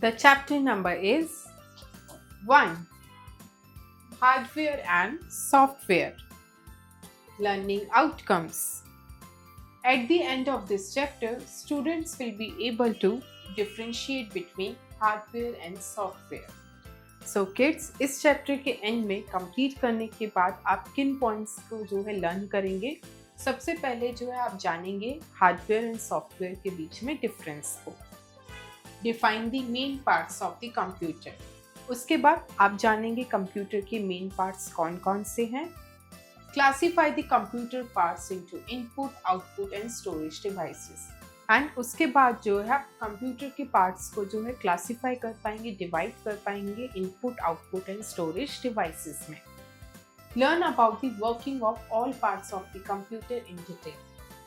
The chapter number is 1. Hardware and Software. Learning Outcomes. At the end of this chapter, students will be able to differentiate between hardware and software. So kids, इस chapter के and में complete करने के बाद आप किन points को जो है लर्न करेंगे? सबसे पहले जो है आप जानेंगे हार्डवेयर एंड सॉफ्टवेयर के बीच में डिफरेंस को. Define the main parts of the computer. उसके बाद आप जानेंगे कंप्यूटर के मेन पार्ट्स कौन कौन से हैं. Classify the computer parts into input, output and storage devices. And उसके बाद जो है आप कंप्यूटर के पार्ट्स को जो है क्लासीफाई कर पाएंगे, डिवाइड कर पाएंगे input, output and storage devices में. Learn about the working of all parts of the computer in detail.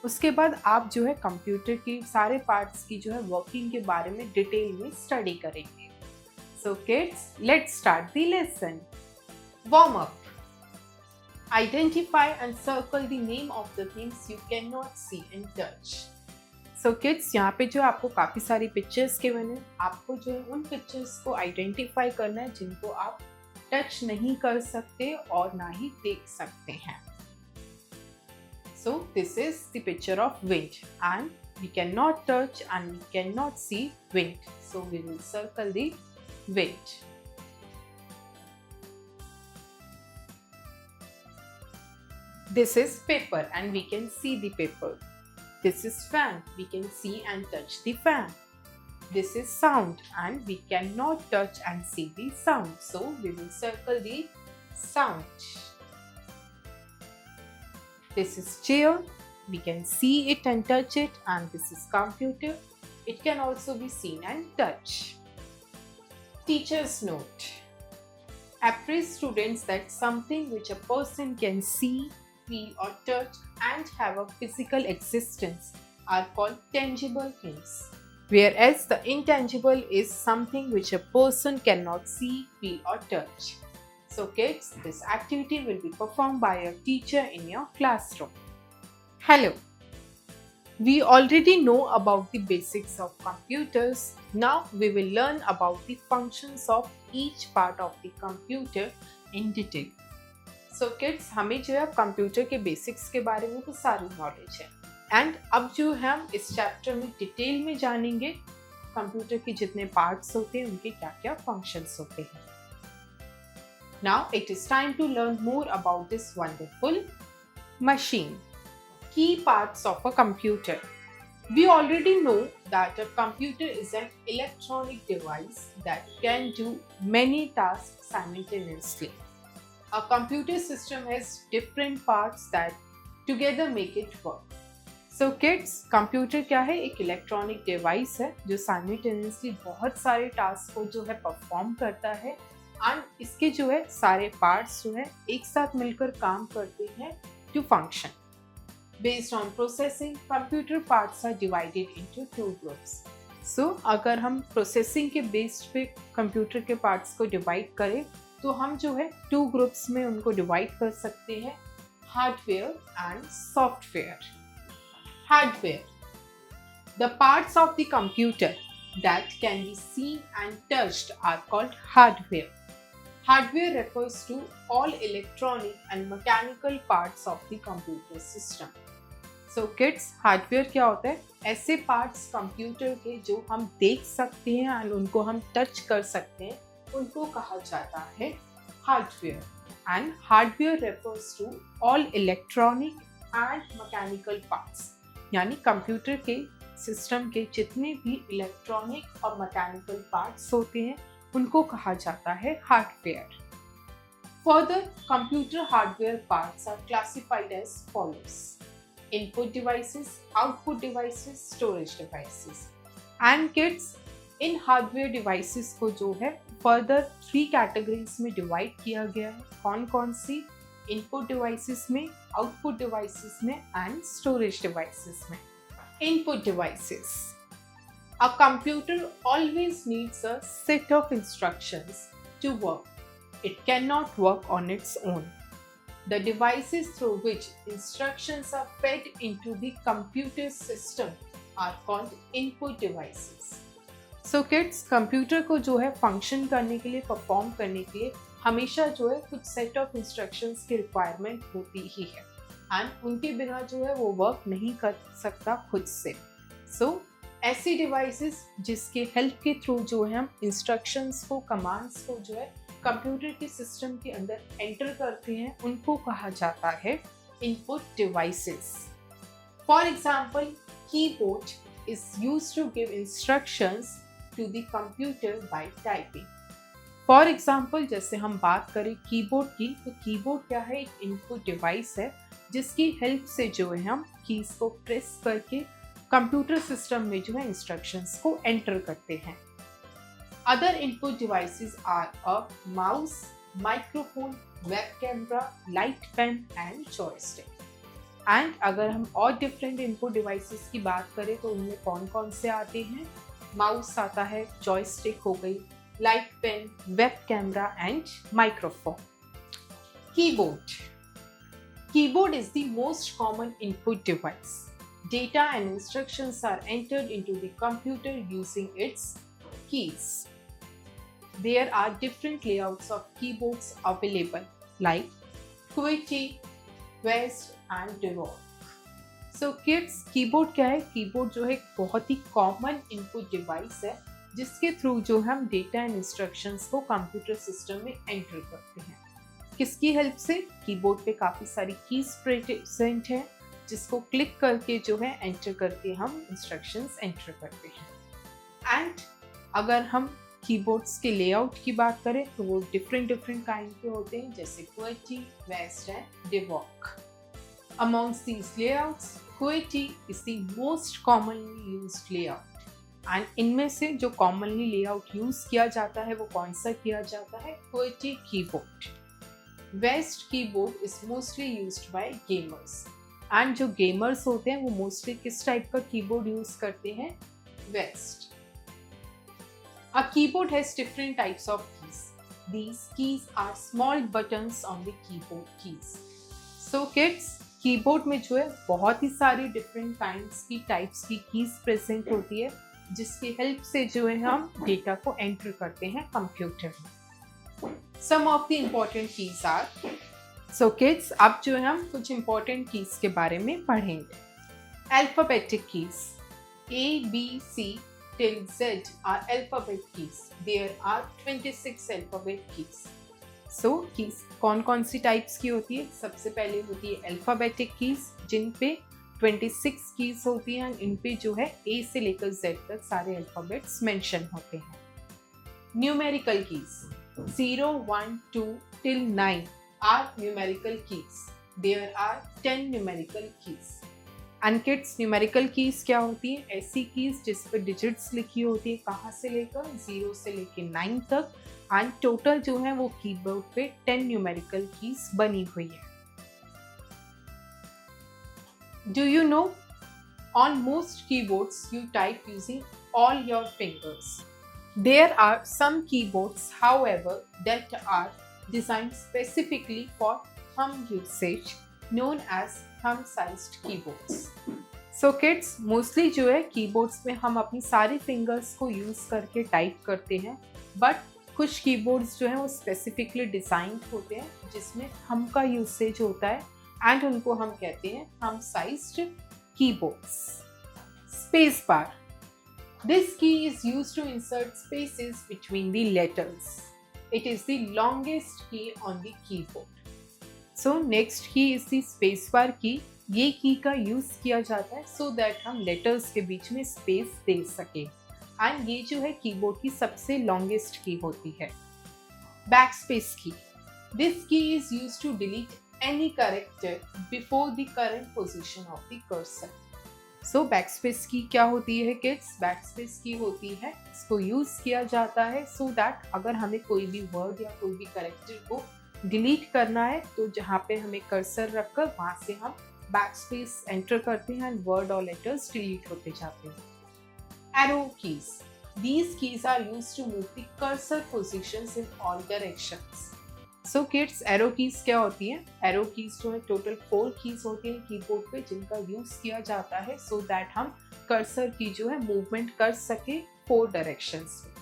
उसके बाद आप जो है कंप्यूटर की सारे पार्ट्स की जो है वर्किंग के बारे में डिटेल में स्टडी करेंगे. So kids, let's start the lesson. Warm up. Identify and circle the name of the things you cannot see and touch. So kids, यहाँ पे जो आपको काफ़ी सारी पिक्चर्स के बने, आपको जो है उन पिक्चर्स को आइडेंटिफाई करना है जिनको आप टच नहीं कर सकते और ना ही देख सकते हैं. So this is the picture of wind and we cannot touch and we cannot see wind. So we will circle the wind. This is paper and we can see the paper. This is fan. We can see and touch the fan. This is sound and we cannot touch and see the sound. So we will circle the sound. This is chair. We can see it and touch it, and this is computer. It can also be seen and touched. Teacher's note. Appraise students that something which a person can see, feel or touch and have a physical existence are called tangible things, whereas the intangible is something which a person cannot see, feel or touch. So kids, this activity will be performed by a teacher in your classroom. Hello. We already know about the basics of computers. Now we will learn about the functions of each part of the computer in detail. So kids, हमें जो है computer के basics के बारे में तो सारी knowledge है. एंड अब जो है हम इस चैप्टर में डिटेल में जानेंगे कंप्यूटर के जितने पार्ट्स होते हैं उनके क्या क्या फंक्शंस होते हैं. Now it is time to learn more about this wonderful machine. Key parts of a computer. We already know that a computer is an electronic device that can do many tasks simultaneously. A computer system has different parts that together make it work. So kids, computer क्या है? एक electronic device है जो simultaneously बहुत सारे task को जो है परफॉर्म करता है, एंड इसके जो है सारे पार्ट्स जो है एक साथ मिलकर काम करते हैं to function. Based on processing, computer parts are divided into two groups. So, अगर हम प्रोसेसिंग के बेस्ड पे कंप्यूटर के पार्ट्स को डिवाइड करें तो हम जो है टू ग्रुप्स में उनको डिवाइड कर सकते हैं, hardware and software. Hardware. The parts of the computer that can be seen and touched are called hardware. Hardware refers to all electronic and mechanical parts of the computer system. So kids, hardware क्या होता है? ऐसे parts computer के जो हम देख सकते हैं और उनको हम टच कर सकते हैं, उनको कहा जाता है hardware. And hardware refers to all electronic and mechanical parts, यानी कंप्यूटर के सिस्टम के जितने भी इलेक्ट्रॉनिक और मैकेनिकल पार्ट्स होते हैं उनको कहा जाता है hardware. Further, computer hardware parts are classified as follows: input devices, output devices, storage devices. And kids, in hardware devices को जो है फर्दर 3 कैटेगरीज में डिवाइड किया गया है. कौन कौन सी? इनपुट डिवाइसेस में, आउटपुट डिवाइसेस में एंड स्टोरेज डिवाइसेस में. Input devices. A computer always needs a set of instructions to work. It cannot work on its own. The devices through which instructions are fed into the computer system are called input devices. So kids, computer को जो है function करने के लिए, perform करने के लिए हमेशा जो है कुछ सेट ऑफ इंस्ट्रक्शंस की रिक्वायरमेंट होती ही है, एंड उनके बिना जो है वो वर्क नहीं कर सकता खुद से। सो ऐसी डिवाइसेस जिसके हेल्प के थ्रू जो है हम इंस्ट्रक्शंस को, कमांड्स को जो है कंप्यूटर के सिस्टम के अंदर एंटर करते हैं, उनको कहा जाता है input devices. For example, keyboard is used to give instructions to the computer by typing. For example, जैसे हम बात करें कीबोर्ड की, तो कीबोर्ड क्या है? एक इनपुट डिवाइस है जिसकी हेल्प से जो है हम कीज को प्रेस करके कंप्यूटर सिस्टम में जो है इंस्ट्रक्शंस को एंटर करते हैं। Other input devices are a mouse, microphone, web camera, light pen and joystick. And अगर हम और डिफरेंट इनपुट डिवाइसेस की बात करें तो उनमें कौन कौन से आते हैं? माउस आता है, जॉयस्टिक हो गई, light pen, web camera and microphone. Keyboard is the most common input device. Data and instructions are entered into the computer using its keys. There are different layouts of keyboards available, like QWERTY, West and DeWalt. So kids, keyboard क्या है? Keyboard जो है एक बहुत ही common input device है जिसके through जो हम डेटा एंड इंस्ट्रक्शंस को कंप्यूटर सिस्टम में एंटर करते हैं। किसकी हेल्प से? कीबोर्ड पे काफ़ी सारी कीज प्रेजेंट है जिसको क्लिक करके जो है एंटर करके हम इंस्ट्रक्शंस एंटर करते हैं। एंड अगर हम कीबोर्ड्स के लेआउट की बात करें तो वो डिफरेंट काइंड के होते हैं, जैसे QWERTY, West and DeWalt। Amongst these layouts, QWERTY is the most commonly used layout. And इनमें से जो कॉमनली लेआउट यूज किया जाता है वो कौन सा किया जाता है? QWERTY keyboard. West keyboard is mostly used by gamers. And जो गेमर्स होते हैं वो मोस्टली किस टाइप का कीबोर्ड यूज करते हैं? West। A keyboard has different types of keys. These keys are small buttons on the keyboard keys. So kids, keyboard में जो है बहुत ही सारी डिफरेंट काइंड्स की, टाइप्स की कीज प्रेजेंट होती है जिसकी हेल्प से जो है हम डेटा को एंटर करते हैं कंप्यूटर में। Some of the important keys are, so kids, अब जो है हम कुछ important keys के बारे में पढ़ेंगे। Alphabetic keys, A, B, C till Z are alphabet keys. There are 26 alphabet keys. So keys कौन कौन सी टाइप्स की होती है? सबसे पहले होती है alphabetic keys जिन पे 26 कीज होती हैं। इन पे जो है A से लेकर Z तक सारे अल्फाबेट्स मेंशन होते हैं। Numerical keys, 0, 1, 2 till 9 are numerical keys. There are 10 numerical keys. And kids, numerical keys क्या होती है? ऐसी कीज जिस पर डिजिट्स लिखी होती है, कहाँ से लेकर 0 से लेकर 9 तक, एंड टोटल जो है वो कीबोर्ड पे 10 न्यूमेरिकल कीज बनी हुई है। Do you know? On most keyboards you type using all your fingers. There are some keyboards, however, that are designed specifically for thumb usage, known as thumb-sized keyboards. So kids, mostly जो है keyboards में हम अपनी सारी fingers को use करके type करते हैं, बट कुछ कीबोर्ड्स जो हैं वो स्पेसिफिकली डिज़ाइंड होते हैं जिसमें थंब का यूसेज होता है, एंड उनको हम कहते हैं thumb-sized keyboards. Space bar. This key is used to insert spaces between the letters. It is the longest key on the keyboard. So next key is the space bar key. ये की का use किया जाता है so that हम letters के बीच में space दे सकें, एंड ये जो है कीबोर्ड की सबसे लॉन्गेस्ट की होती है। Backspace key, this key is used to delete any character before the current position of the cursor. So backspace की क्या होती है kids? Backspace की होती है, इसको यूज किया जाता है so that अगर हमें कोई भी वर्ड या कोई भी कैरेक्टर को डिलीट करना है तो जहाँ पे हमें कर्सर रखकर वहाँ से हम बैकस्पेस एंटर करते हैं एंड वर्ड और लेटर्स डिलीट होते जाते हैं। Arrow keys, these keys are used to move the cursor positions in all directions. So kids, arrow keys क्या होती हैं? एरो कीज जो है टोटल 4 कीज होती हैं कीबोर्ड पे, जिनका यूज किया जाता है सो दैट हम कर्सर की जो है मूवमेंट कर सके 4 डायरेक्शंस में।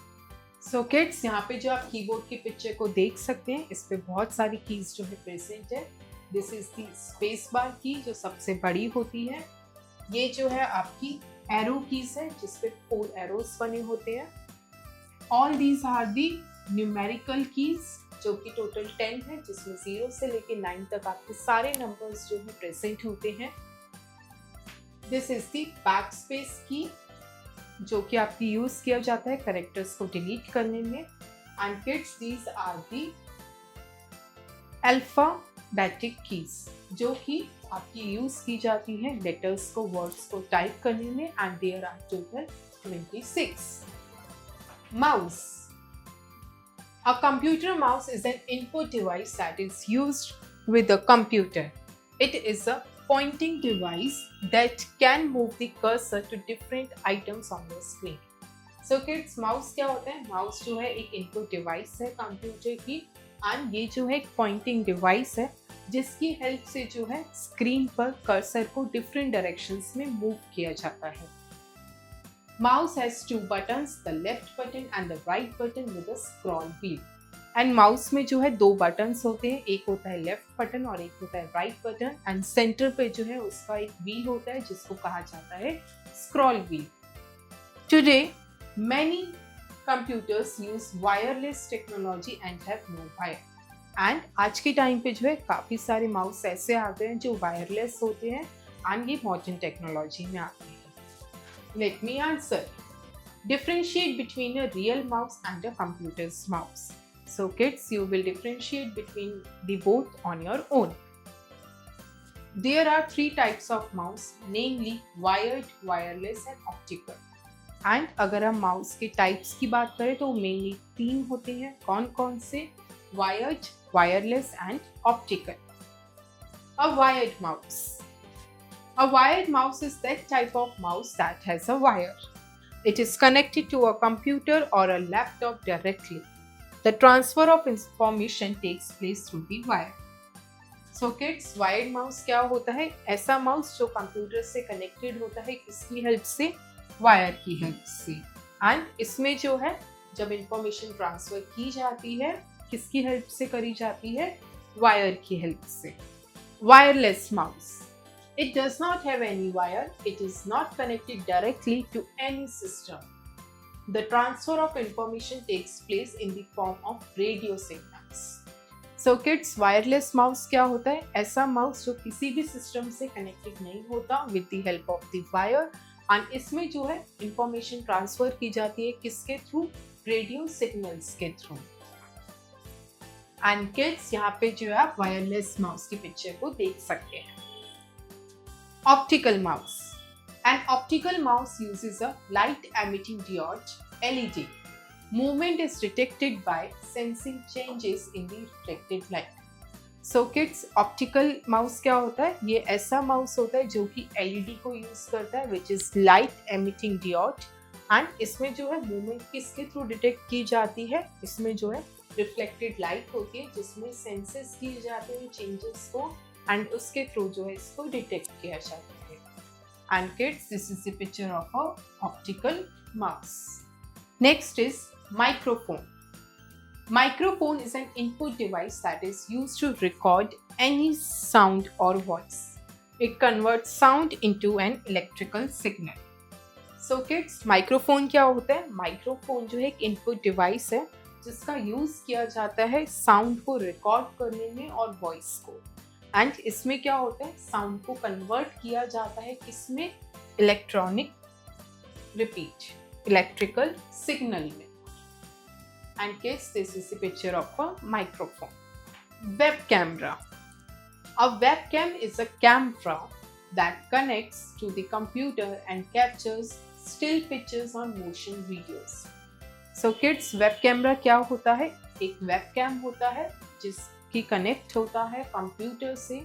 सो किड्स, यहाँ पे जो आप कीबोर्ड की पिक्चर को देख सकते हैं, इस पे बहुत सारी कीज जो है प्रेजेंट है। This is the space bar की, जो सबसे बड़ी होती है। ये जो है आपकी एरो कीज है, जिसपे 4 एरोस बने होते हैं। All these are the numerical keys, जो कि टोटल 10 है, जिसमें 0 से लेके 9 तक आपके सारे नंबर्स जो है प्रेजेंट होते हैं। This is the back space की, जो कि आपकी यूज किया जाता है कैरेक्टर्स को डिलीट करने में। And kids, these are the alphabetic keys, जो कि आपकी यूज की जाती है लेटर्स को, वर्ड्स को टाइप करने में। And there are total 26। Mouse. A computer mouse is an input device that is used with a computer. It is a pointing device that can move the cursor to different items on the screen. So kids, mouse क्या होता है? Mouse जो है एक input device है computer की, and ये जो है एक pointing device है, जिसकी हेल्प से जो है स्क्रीन पर कर्सर को डिफरेंट डायरेक्शंस में मूव किया जाता है। Mouse has 2 buttons, the left button and the right button with a scroll wheel. And mouse में जो है 2 बटन्स होते हैं, एक होता है लेफ्ट बटन और एक होता है राइट बटन। एंड सेंटर पे जो है उसका एक व्हील होता है, जिसको कहा जाता है scroll wheel. Today many computers use wireless technology and have no wire. And आज के टाइम पे जो है काफ़ी सारे माउस ऐसे आते हैं जो वायरलेस होते हैं, एंड ये मॉडर्न टेक्नोलॉजी में आते हैं। Let me answer. Differentiate between a real mouse and a computer's mouse. So kids, you will differentiate between the both on your own. There are 3 types of mouse, namely wired, wireless and optical. And अगर हम mouse के types की बात करें तो mainly 3 होते हैं। कौन कौन से? Wired, wireless and optical. A wired mouse. A wired mouse is that type of mouse that has a wire. It is connected to a computer or a laptop directly. The transfer of information takes place through the wire. So kids, wired mouse क्या होता है? ऐसा mouse जो computer से connected होता है, किसकी help से? वायर की हेल्प से। एंड इसमें जो है जब इंफॉर्मेशन ट्रांसफर की जाती है, किसकी हेल्प से करी जाती है? वायर की हेल्प से। Wireless mouse. It does not have any wire. It is not connected directly to any system. The transfer of information takes place in the form of radio signals. So kids, wireless mouse क्या होता है? ऐसा mouse जो किसी भी system से connected नहीं होता with the help of the wire, and इसमें जो है इंफॉर्मेशन ट्रांसफर की जाती है किसके थ्रू? रेडियो सिग्नल्स के थ्रू। एंड किड्स, यहाँ पे जो है आप वायरलेस माउस की पिक्चर को देख सकते हैं। Optical mouse. An optical mouse uses a light emitting diode LED. Movement is detected by sensing changes in the reflected light. So kids, optical mouse क्या होता है? ये ऐसा माउस होता है जो कि LED को यूज करता है, which is light emitting diode. And इसमें जो है मूवमेंट किसके थ्रू डिटेक्ट की जाती है? इसमें जो है रिफ्लेक्टेड लाइट होती है, जिसमें सेंसेस किए जाते हैं चेंजेस को, एंड उसके थ्रू जो है इसको डिटेक्ट किया जाता है। And kids, this is the picture of a optical mouse. Next is microphone. Microphone is an input device that is used to record any sound or voice. It converts sound into an electrical signal. So kids, microphone क्या होता है? Microphone जो है एक input device है, जिसका use किया जाता है साउंड को रिकॉर्ड करने में और वॉइस को। एंड इसमें क्या होता है? साउंड को कन्वर्ट किया जाता है किसमें? इलेक्ट्रॉनिक रिपीट, इलेक्ट्रिकल सिग्नल में। And kids, this is the picture of a microphone. Web camera. A webcam is a camera that connects to the computer and captures still pictures on motion videos. So kids, web camera क्या होता है? एक web cam होता है जिसकी connect होता है computer से,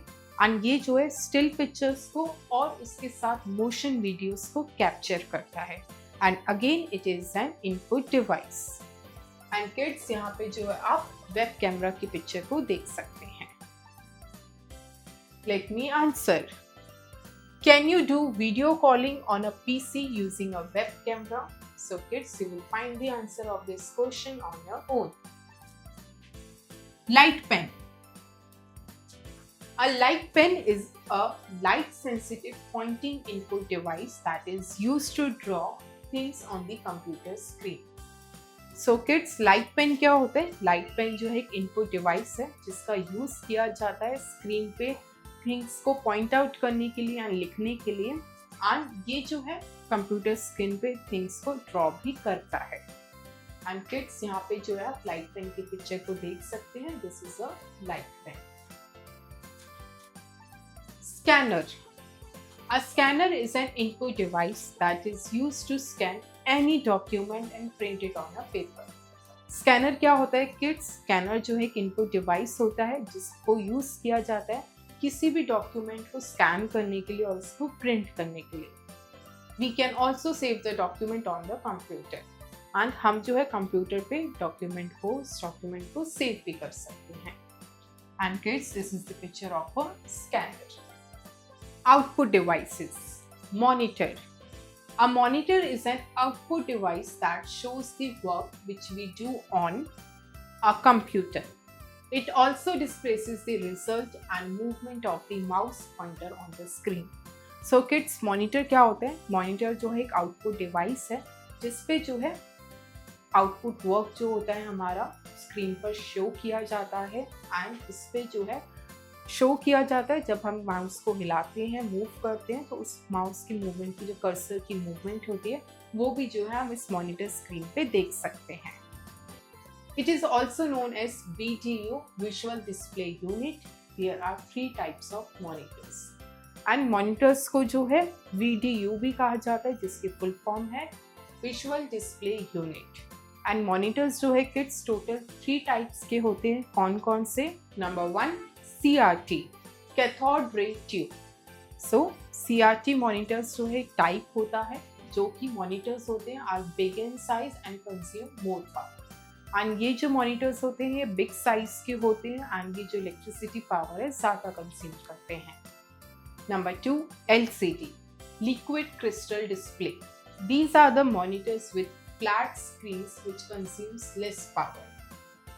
एंड ये जो है स्टिल पिक्चर्स को और उसके साथ मोशन वीडियोस को कैप्चर करता है। And again it is an input device. And kids यहाँ पे जो है आप वेब कैमरा की पिक्चर को देख सकते हैं. Let me answer. Can you do video calling on a PC using a web camera? So kids, you will find the answer of this question on your own. Light pen. A light pen is a light sensitive pointing input device that is used to draw things on the computer screen. So kids, light pen क्या होता है? Light pen जो है एक input device है जिसका use किया जाता है स्क्रीन पे थिंग्स को पॉइंट आउट करने के लिए एंड लिखने के लिए. एंड ये जो है कंप्यूटर स्क्रीन पे थिंग्स को ड्रॉ भी करता है. एंड किड्स, यहाँ पे जो है आप लाइट पेन की पिक्चर को देख सकते हैं. This is a light pen. Scanner. A scanner is an input device that is used to scan any document and print it on a paper. Scanner क्या होता है किड्स? स्कैनर जो है एक इनपुट डिवाइस होता है जिसको यूज किया जाता है किसी भी डॉक्यूमेंट को स्कैन करने के लिए और उसको प्रिंट करने के लिए. We can also save the document on the computer. And हम जो है कंप्यूटर पे डॉक्यूमेंट को सेव भी कर सकते हैं. And kids, this is the picture of a scanner. Output devices. Monitor. A monitor is an output device that shows the work which we do on a computer. It also displays the result and movement of the mouse pointer on the screen. So kids, monitor क्या होता है? Monitor जो है एक output device है जिसपे जो है output work जो होता है हमारा स्क्रीन पर शो किया जाता है. एंड इस पे जो है शो किया जाता है जब हम माउस को हिलाते हैं, मूव करते हैं, तो उस माउस की मूवमेंट की जो कर्सर की मूवमेंट होती है वो भी जो है हम इस मॉनिटर स्क्रीन पे देख सकते हैं. It is also known as VDU, visual display unit. There are 3 types of monitors. And monitors को जो है VDU भी कहा जाता है जिसकी फुल फॉर्म है visual display unit. And monitors जो है किड्स टोटल 3 टाइप्स के होते हैं. कौन कौन से? Number 1, CRT, cathode ray tube. So CRT monitors जो है टाइप होता है जो कि मॉनिटर्स होते हैं are big in size and consume more power. And ये जो मॉनिटर्स होते हैं ये बिग साइज के होते हैं एंड ये जो इलेक्ट्रिसिटी पावर है ज़्यादा कंज्यूम करते हैं. Number 2, LCD, liquid crystal display. These are the monitors with flat screens which consumes less power.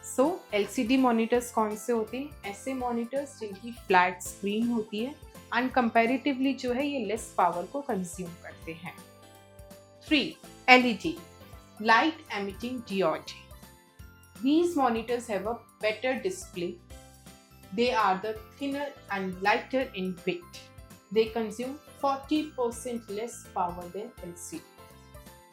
So LCD monitors कौन से होते हैं? ऐसे मॉनिटर्स जिनकी फ्लैट स्क्रीन होती है एंड कंपैरेटिवली जो है ये लेस पावर को कंज्यूम करते हैं. 3, LED, light emitting diode. These monitors have a better display. They are the thinner and lighter in weight. They consume 40% less power than LCD.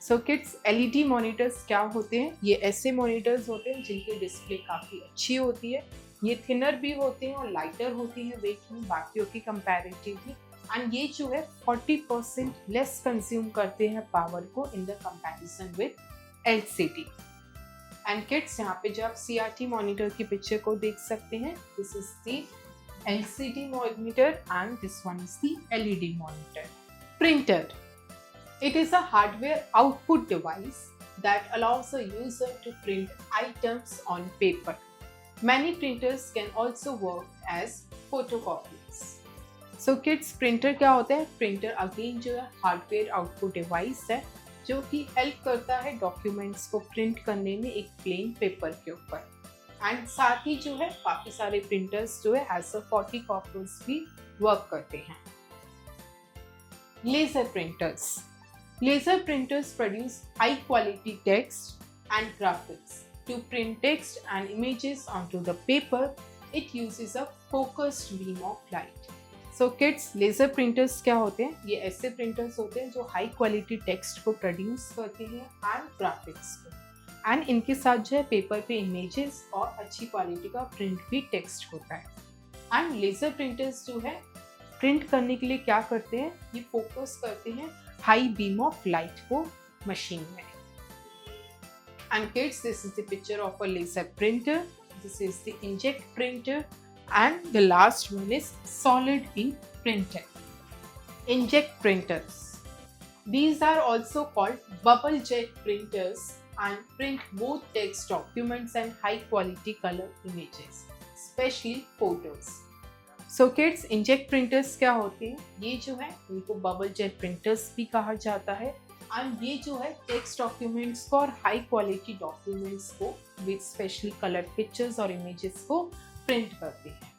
So kids, LED monitors क्या होते हैं? ये ऐसे monitors होते हैं जिनकी डिस्प्ले काफ़ी अच्छी होती है. ये थिनर भी होते हैं और लाइटर होती हैं वेट में बाकियों की कंपैरेटिवली. एंड ये जो है 40% लेस कंज्यूम करते हैं पावर को in the comparison with LCD. And kids, यहाँ पे जो आप CRT मॉनिटर की पिक्चर को देख सकते हैं, this is the LCD monitor and this one is the LED monitor. Printer. It is a hardware output device that allows a user to print items on paper. Many printers can also work as photocopiers. So kids, printer क्या होता है? Printer again जो है hardware output device है जो कि help करता है documents को print करने में एक plain paper के ऊपर. एंड साथ ही जो है काफ़ी सारे printers जो है as a photocopiers भी work करते हैं. Laser printers. Laser printers produce high quality text and graphics. To print text and images onto the paper, it uses a focused beam of light. So kids, laser printers क्या होते हैं? ये ऐसे printers होते हैं जो high quality text को produce करते हैं and graphics को. And इनके साथ जो है पेपर पे images और अच्छी क्वालिटी का print भी text होता है. And laser printers जो है प्रिंट करने के लिए क्या करते हैं? ये फोकस करते हैं हाई बीम ऑफ लाइट को मशीन में. And kids, this is the picture of a laser printer. This is the inkjet printer and the last one is solid ink printer. Inkjet printers. These are also called bubble jet printers and print both text documents and high quality color images, especially photos. So kids, inject printers क्या होते हैं? ये जो है इनको bubble jet printers भी कहा जाता है एंड ये जो है टेक्स्ट डॉक्यूमेंट्स को और हाई क्वालिटी डॉक्यूमेंट्स को विद स्पेशली कलर पिक्चर्स और इमेजेस को प्रिंट करते हैं.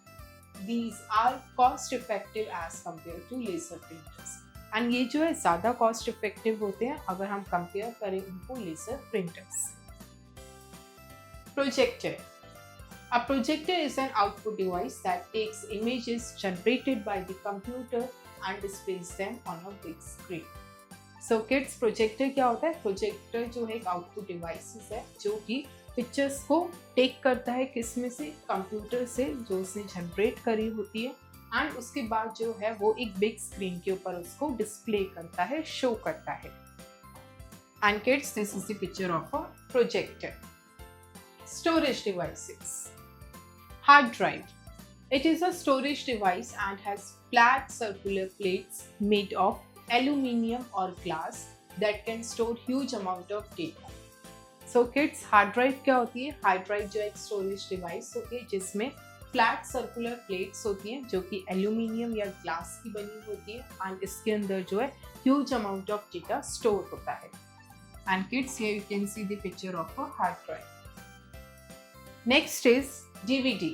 These are cost effective as compared to laser printers. And ये जो है ज़्यादा कॉस्ट इफेक्टिव होते हैं अगर हम कंपेयर करें उनको laser printers. Projector. A projector is an output device that takes images generated by the computer and displays them on a big screen. So kids, projector क्या होता है? प्रोजेक्टर जो है एक आउटपुट डिवाइस है जो कि पिक्चर्स को टेक करता है किस में से? कंप्यूटर से, जो उसने जनरेट करी होती है एंड उसके बाद जो है वो एक बिग स्क्रीन के ऊपर उसको डिस्प्ले करता है, शो करता है. And kids, this is the picture of a projector. Storage devices. Hard drive. It is a storage device and has flat circular plates made of aluminum or glass that can store huge amount of data. So kids, hard drive क्या होती है? Hard drive जो एक storage device होती है जिसमें flat circular plates होती हैं जो कि एल्यूमिनियम या ग्लास की बनी होती है एंड इसके अंदर जो है huge amount of data store होता है. And kids, here you can see the picture of a hard drive. Next is DVD.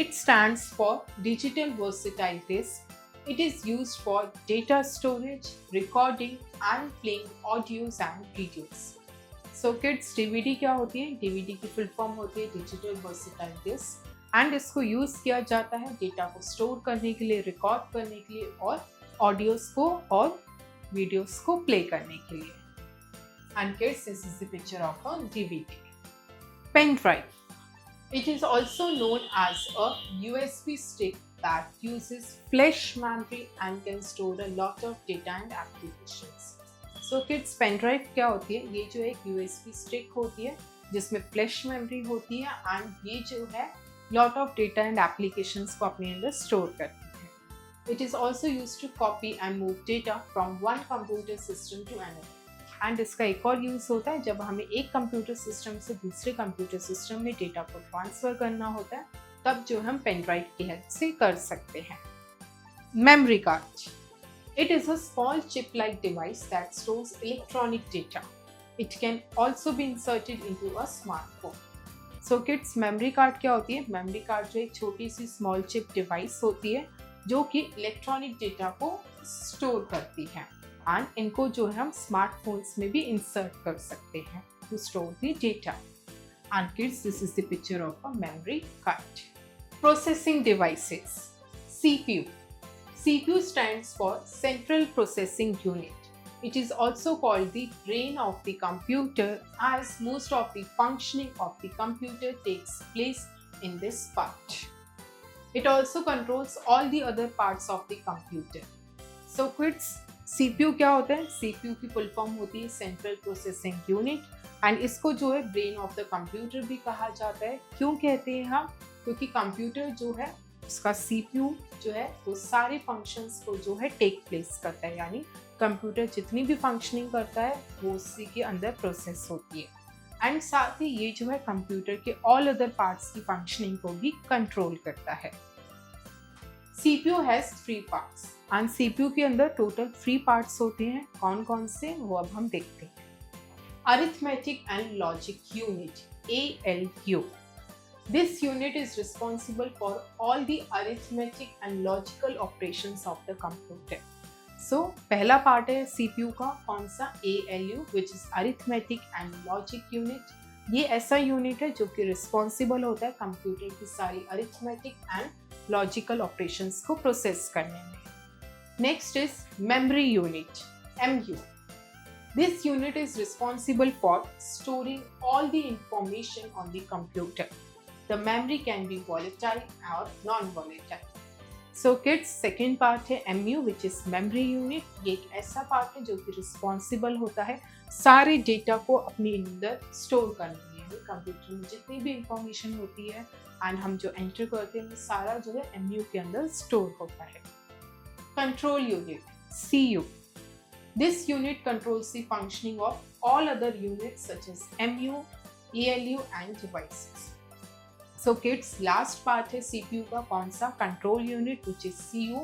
It stands for Digital Versatile Disc. It is used for data storage, recording and playing audios and videos. So kids, DVD क्या होती है? DVD की full form होती है Digital Versatile Disc and इसको use किया जाता है डेटा को स्टोर करने के लिए, रिकॉर्ड करने के लिए और ऑडियोस को और वीडियोस को प्ले करने के लिए. And kids, this is the picture of a DVD. Pen drive. It is also known as a USB stick that uses flash memory and can store a lot of data and applications. So kids, pen drive क्या होती है? ये जो एक USB stick होती है जिसमें flash memory होती है एंड ये जो है lot of data and applications को अपने अंदर स्टोर करती है. It is also use to copy and move data from one computer system to another. And इसका एक और यूज़ होता है जब हमें एक कंप्यूटर सिस्टम से दूसरे कंप्यूटर सिस्टम में डेटा को ट्रांसफ़र करना होता है, तब जो हम पेन ड्राइव की हेल्प से कर सकते हैं. Memory card. It is a small chip like device that stores electronic data. It can also be inserted into a smartphone. So kids, memory card क्या होती है? मेमोरी कार्ड जो एक छोटी सी स्मॉल चिप डिवाइस होती है जो कि इलेक्ट्रॉनिक डेटा को स्टोर करती है एंड इनको जो है हम स्मार्टफोन्स में भी इंसर्ट कर सकते हैं to store the data. And kids, this is the picture of a memory card. Processing devices. CPU. CPU stands for Central Processing Unit. It is also called the brain of the computer as most of the functioning of the computer takes place in this part. It also controls all the other parts of the computer. So kids, CPU क्या होता है? CPU की full form होती है Central Processing Unit and इसको जो है brain of the computer भी कहा जाता है. क्यों कहते हैं हम? क्योंकि कंप्यूटर जो है उसका CPU जो है वो सारे फंक्शंस को जो है टेक प्लेस करता है, यानी कंप्यूटर जितनी भी फंक्शनिंग करता है वो उसी के अंदर प्रोसेस होती है एंड साथ ही ये जो है कंप्यूटर के ऑल अदर पार्ट्स की फंक्शनिंग को भी कंट्रोल करता है. CPU has 3 parts and CPU के अंदर टोटल 3 पार्ट्स होते हैं. कौन कौन से, वो अब हम देखते हैं. Arithmetic and logic unit, ALU. This unit is responsible for all the arithmetic and logical operations of the computer. So, पहला पार्ट है CPU का, कौन सा? ALU, which is Arithmetic and Logic Unit. ये ऐसा यूनिट है जो कि रिस्पॉन्सिबल होता है कंप्यूटर की सारी अरिथमेटिक एंड लॉजिकल ऑपरेशंस को प्रोसेस करने में. Next is memory unit, MU. This unit is responsible for storing all the information on the computer. The memory can be volatile or non-volatile. So kids, second part है MU, which is memory unit. ये एक ऐसा part है जो कि responsible होता है सारे डेटा को अपने अंदर स्टोर करने में, यानी कंप्यूटर में जितनी भी इंफॉर्मेशन होती है एंड हम जो एंटर करते हैं सारा जो है MU के अंदर स्टोर होता है. Control unit, CU. This unit controls the functioning of all other units such as MU, ALU and devices. So kids, last part है CPU का कौन सा, control unit which is CU,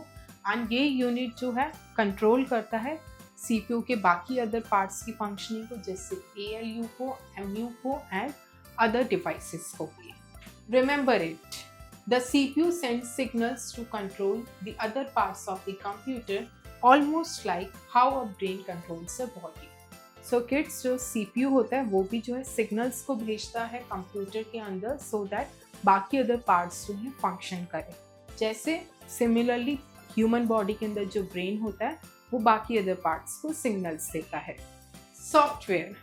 and ये unit जो है control करता है CPU के बाकी अदर पार्ट्स की फंक्शनिंग को, जैसे ALU को, MU को एंड अदर डिवाइसेस को भी. Remember it. The CPU sends signals to control the other parts of the computer, almost like how a brain controls a body. So kids, जो CPU होता है वो भी जो है सिग्नल्स को भेजता है कंप्यूटर के अंदर, so that बाकी अदर पार्ट्स जो है फंक्शन करें. जैसे सिमिलरली ह्यूमन बॉडी के अंदर जो ब्रेन होता है वो बाकी अदर पार्ट्स को सिग्नल्स देता है. Software.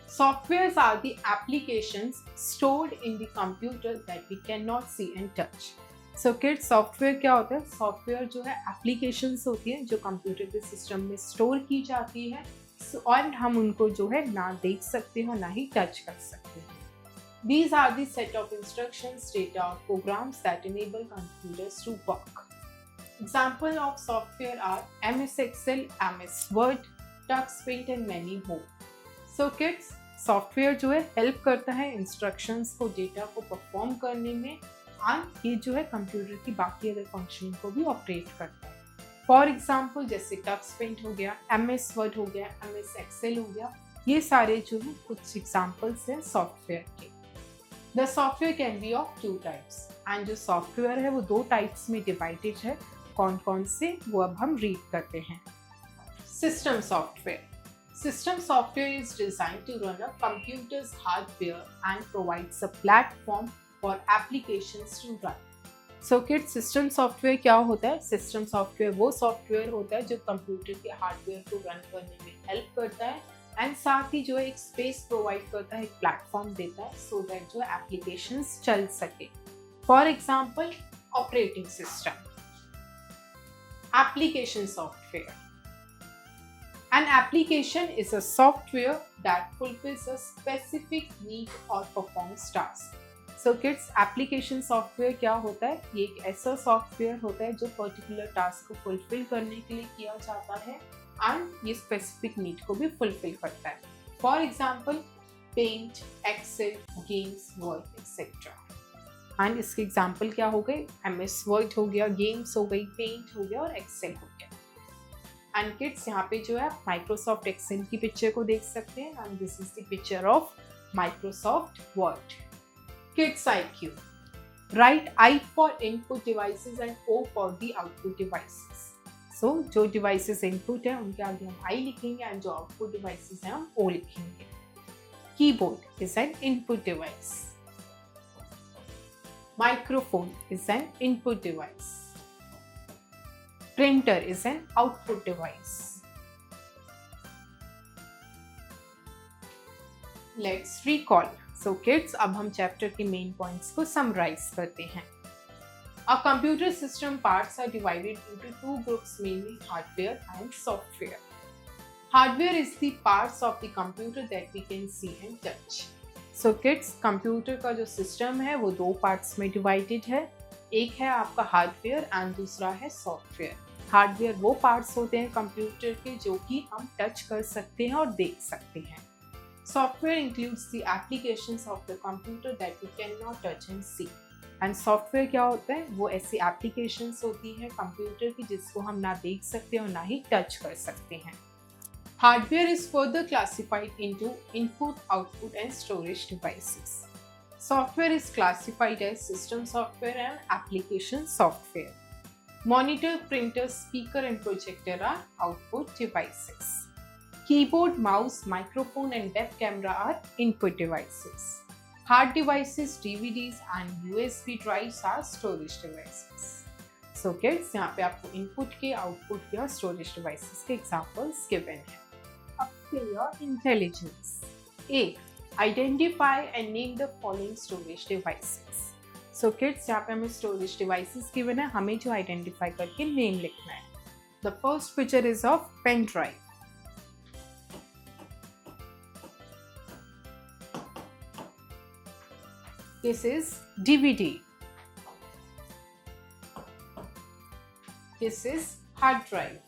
Softwares are the applications stored in the computer that we cannot see and touch. So kids, software क्या होता है? Software जो है applications होती है जो कंप्यूटर के सिस्टम में स्टोर की जाती है, और हम उनको जो है ना देख सकते हैं ना ही टच कर सकते हैं. These are the set of instructions, data or programs that enable computers to work. Example of software are MS Excel, MS Word, TuxPaint and many more. So kids, software जो है हेल्प करता है instructions को, data को perform करने में, और ये जो है कंप्यूटर की बाकी अदर फंक्शनिंग को भी ऑपरेट करता है. फॉर एग्जांपल जैसे टक्सपेंट हो गया, MS वर्ड हो गया, MS एक्सेल हो गया, ये सारे जो है कुछ एग्जांपल्स हैं सॉफ्टवेयर के. The software can be of 2 types, and जो सॉफ्टवेयर है वो 2 टाइप्स में डिवाइडेड है. कौन कौन से वो अब हम रीड करते हैं. System software. System software is designed to run a computer's hardware and provides a platform for applications to run. So kids, system software क्या होता है? System software वो सॉफ्टवेयर होता है जो कंप्यूटर के हार्डवेयर को रन करने में हेल्प करता है, एंड साथ ही जो है एक स्पेस प्रोवाइड करता है, एक प्लेटफॉर्म देता है, सो दैट जो एप्लीकेशंस चल सके. For example operating system. Application software. An application is a software that fulfills a specific need or performs task. So kids, application software क्या होता है? ये एक ऐसा सॉफ्टवेयर होता है जो पर्टिकुलर टास्क को फुलफिल करने के लिए किया जाता है, एंड ये स्पेसिफिक नीड को भी फुलफिल करता है. For example paint, excel, games, word etcetera. And इसके एग्जाम्पल क्या हो गए? MS वर्ड हो गया, गेम्स हो गई, पेंट हो गया और एक्सेल हो गया. एंड किड्स, यहाँ पे जो है माइक्रोसॉफ्ट एक्सेल की पिक्चर को देख सकते हैं, and this is the picture of Microsoft Word. Kids IQ. Right I for input devices and O for the output devices. So जो डिवाइसेस इनपुट है उनके आगे हम I लिखेंगे, एंड जो आउटपुट डिवाइसेस हैं हम O लिखेंगे. Keyboard is an input device. Microphone is an input device. Printer is an output device. Let's recall. So kids, अब हम चैप्टर के मेन पॉइंट्स को समराइज करते हैं. Our computer system parts are divided into 2 groups, mainly hardware and software. Hardware is the parts of the computer that we can see and touch. So kids, computer का जो system है वो 2 parts में divided है. एक है आपका hardware and दूसरा है सॉफ्टवेयर. हार्डवेयर वो पार्ट्स होते हैं कंप्यूटर के जो कि हम टच कर सकते हैं और देख सकते हैं. Software includes the applications of the computer that we can not touch and see. And software क्या होता है? वो ऐसी एप्लीकेशंस होती हैं कंप्यूटर की जिसको हम ना देख सकते और ना ही टच कर सकते हैं. Hardware is further classified into input, output and storage devices. Software is classified as system software and application software. Monitor, printer, speaker and projector are output devices. Keyboard, mouse, microphone and web camera are input devices. Hard devices, DVDs and USB drives are storage devices. So kids, यहाँ पे आपको input के, output के और storage devices के examples given हैं. अब clear intelligence. A. Identify and name the following storage devices. So kids, यहाँ पे हमें storage devices given है, हमें जो identify करके name लिखना है. The first picture is of pen drive. This is DVD. This is hard drive.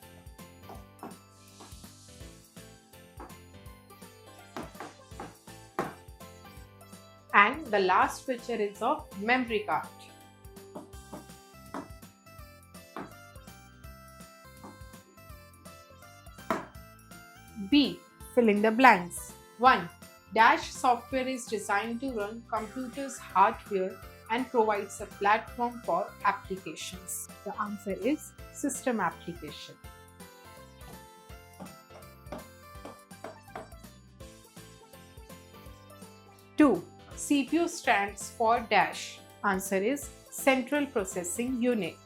And the last picture is of memory card. B. Fill in the blanks. 1. Dash software is designed to run computers' hardware and provides a platform for applications. The answer is system application. 2. CPU stands for dash. Answer is Central Processing Unit.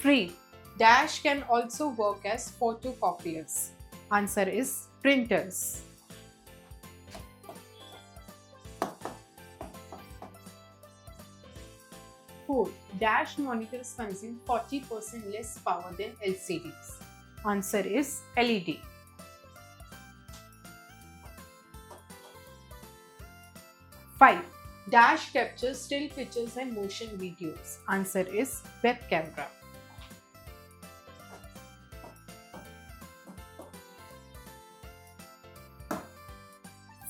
3. Dash can also work as photocopiers. Answer is printers. 4. Dash monitors consume 40% less power than LCDs. Answer is LED. 5. Dash captures still pictures and motion videos. Answer is web camera.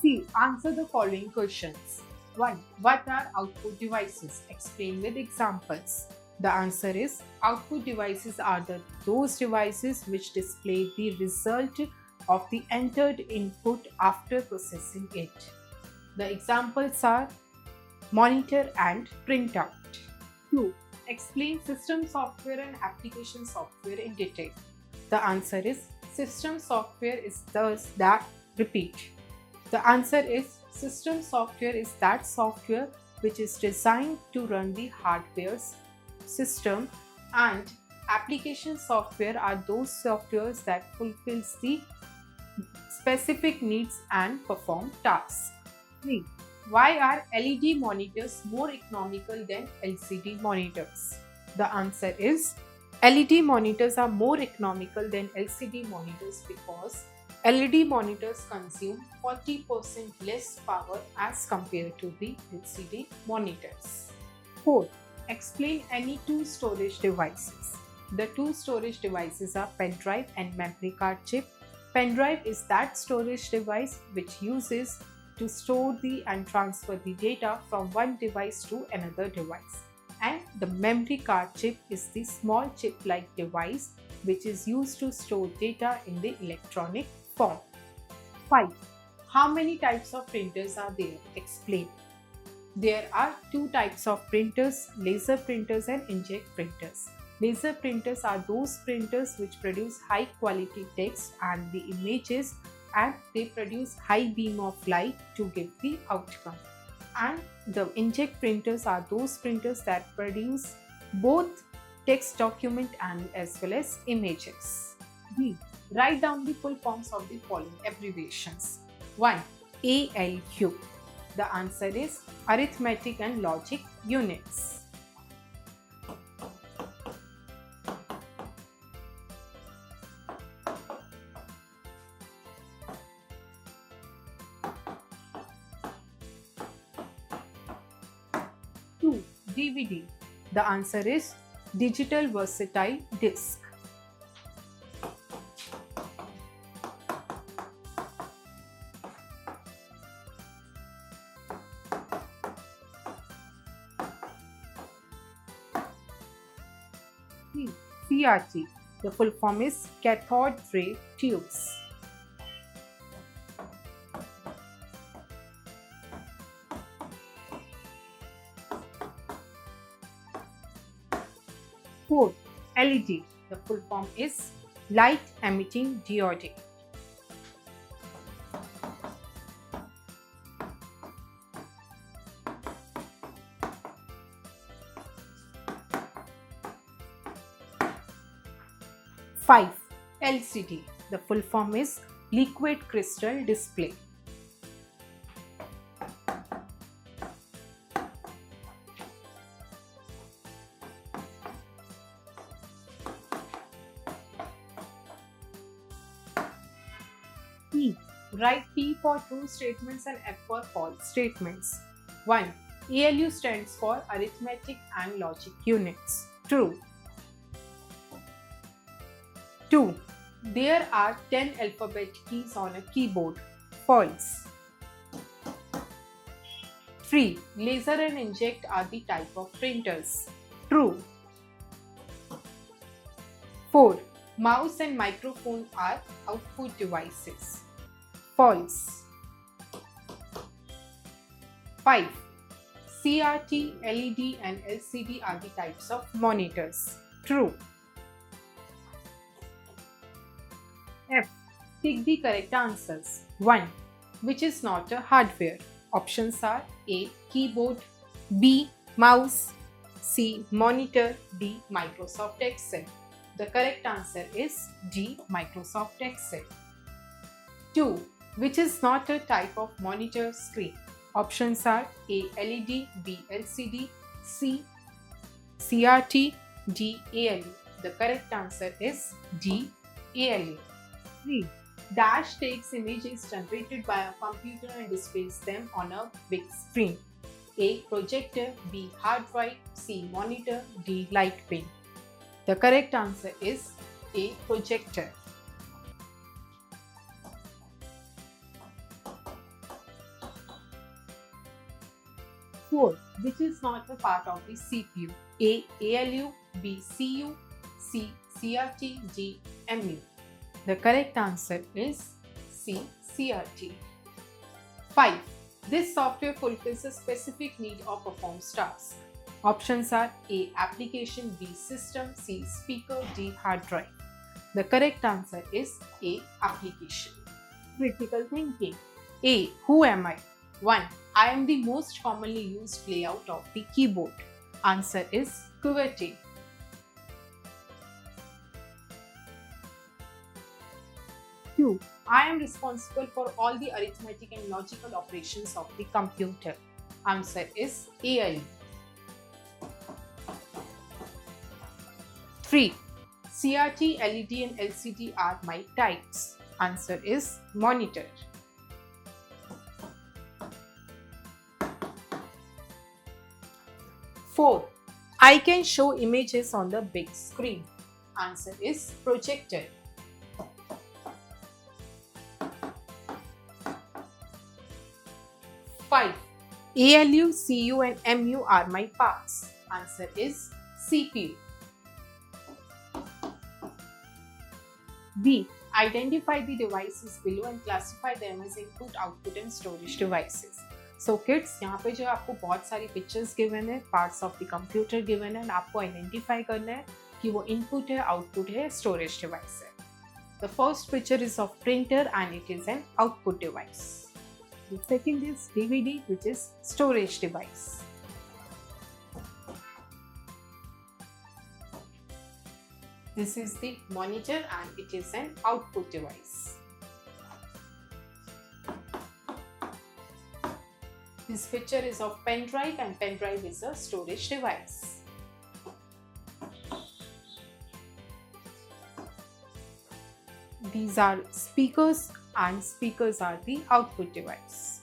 C. Answer the following questions. 1. What are output devices? Explain with examples. The answer is output devices are those devices which display the result of the entered input after processing it. The examples are monitor and printout. 2. Explain system software and application software in detail. The answer is system software is thus that repeat. The answer is system software is that software which is designed to run the hardware's system, and application software are those softwares that fulfills the specific needs and perform tasks. 3. Why are LED monitors more economical than LCD monitors? The answer is LED monitors are more economical than LCD monitors because LED monitors consume 40% less power as compared to the LCD monitors. 4. Explain any two storage devices. The two storage devices are pen drive and memory card chip. Pen drive is that storage device which uses to store and transfer the data from one device to another device. And the memory card chip is the small chip-like device which is used to store data in the electronic form. 5. How many types of printers are there? Explain. There are two types of printers, laser printers and inkjet printers. Laser printers are those printers which produce high quality text and the images, and they produce high beam of light to give the outcome. And the inkjet printers are those printers that produce both text document and as well as images. B. Write down the full forms of the following abbreviations. 1. ALU. The answer is Arithmetic and Logic Units. 2. DVD. The answer is Digital Versatile Disc. 3. CRT. The full form is Cathode Ray Tubes. 4. LED. The full form is Light Emitting Diode. 5. LCD. The full form is Liquid Crystal Display. 'T'. Write T for true statements and F for false statements. 1. ALU stands for Arithmetic and Logic Units. True. 2. There are 10 alphabet keys on a keyboard. False. 3. Laser and inkjet are the type of printers. True. 4. Mouse and microphone are output devices. False. 5. CRT, LED and LCD are the types of monitors. True. F. Pick the correct answers. 1. Which is not a hardware? Options are A. Keyboard, B. Mouse, C. Monitor, D. Microsoft Excel. The correct answer is D. Microsoft Excel. 2. Which is not a type of monitor screen? Options are A. LED, B. LCD, C. CRT, D. ALU. The correct answer is D. ALU. 3. Dash takes images generated by a computer and displays them on a big screen. A. Projector, B. Hard drive, C. Monitor, D. Light pen. The correct answer is A. Projector. 4. Which is not a part of the CPU? A. ALU, B. CU, C. CRT, D. MU. The correct answer is C. CRT. 5. This software fulfills a specific need or performs tasks. Options are A. Application, B. System, C. Speaker, D. Hard drive. The correct answer is A. Application. Critical thinking. A. Who am I? 1. I am the most commonly used layout of the keyboard. Answer is QWERTY. 2. I am responsible for all the arithmetic and logical operations of the computer. Answer is ALU. 3. CRT, LED and LCD are my types. Answer is monitor. 4. I can show images on the big screen. Answer is projector. 5. ALU, CU and MU are my parts. Answer is CPU. B. Identify the devices below and classify them as input, output and storage devices. So kids, यहाँ पे जो आपको बहुत सारी pictures given है, parts of the computer given है, आपको identify करना है कि वो input है, output है, storage device है. The first picture is of printer and it is an output device. The second is DVD, which is storage device. This is the monitor and it is an output device. This picture is of pen drive and pen drive is a storage device. These are speakers and speakers are the output device.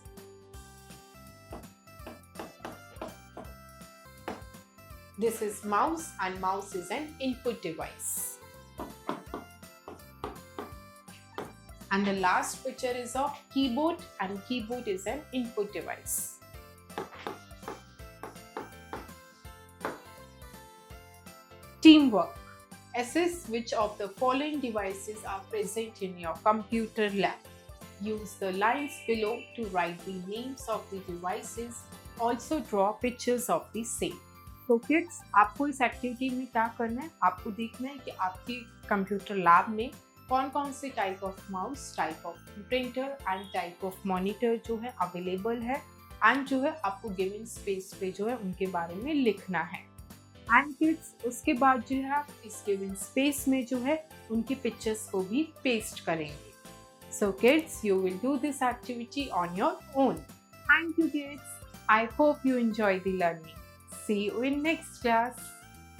This is mouse and mouse is an input device. And the last picture is of keyboard and keyboard is an input device. Teamwork. Assess which of the following devices are present in your computer lab. Use the lines below to write the names of the devices. Also draw pictures of the same. So kids, आपको इस activity में क्या करना है? आपको देखना है कि आपके कंप्यूटर लैब में कौन कौन से type of mouse, type of printer and type of monitor जो है अवेलेबल है एंड जो है आपको गिवन स्पेस पे जो है उनके बारे में लिखना है. एंड किड्स, उसके बाद जो है आप इस गिवन स्पेस में जो है उनकी पिक्चर्स को भी पेस्ट करेंगे. So kids, you will do this activity on your own. Thank you kids. I hope you enjoy the learning. See you in next class.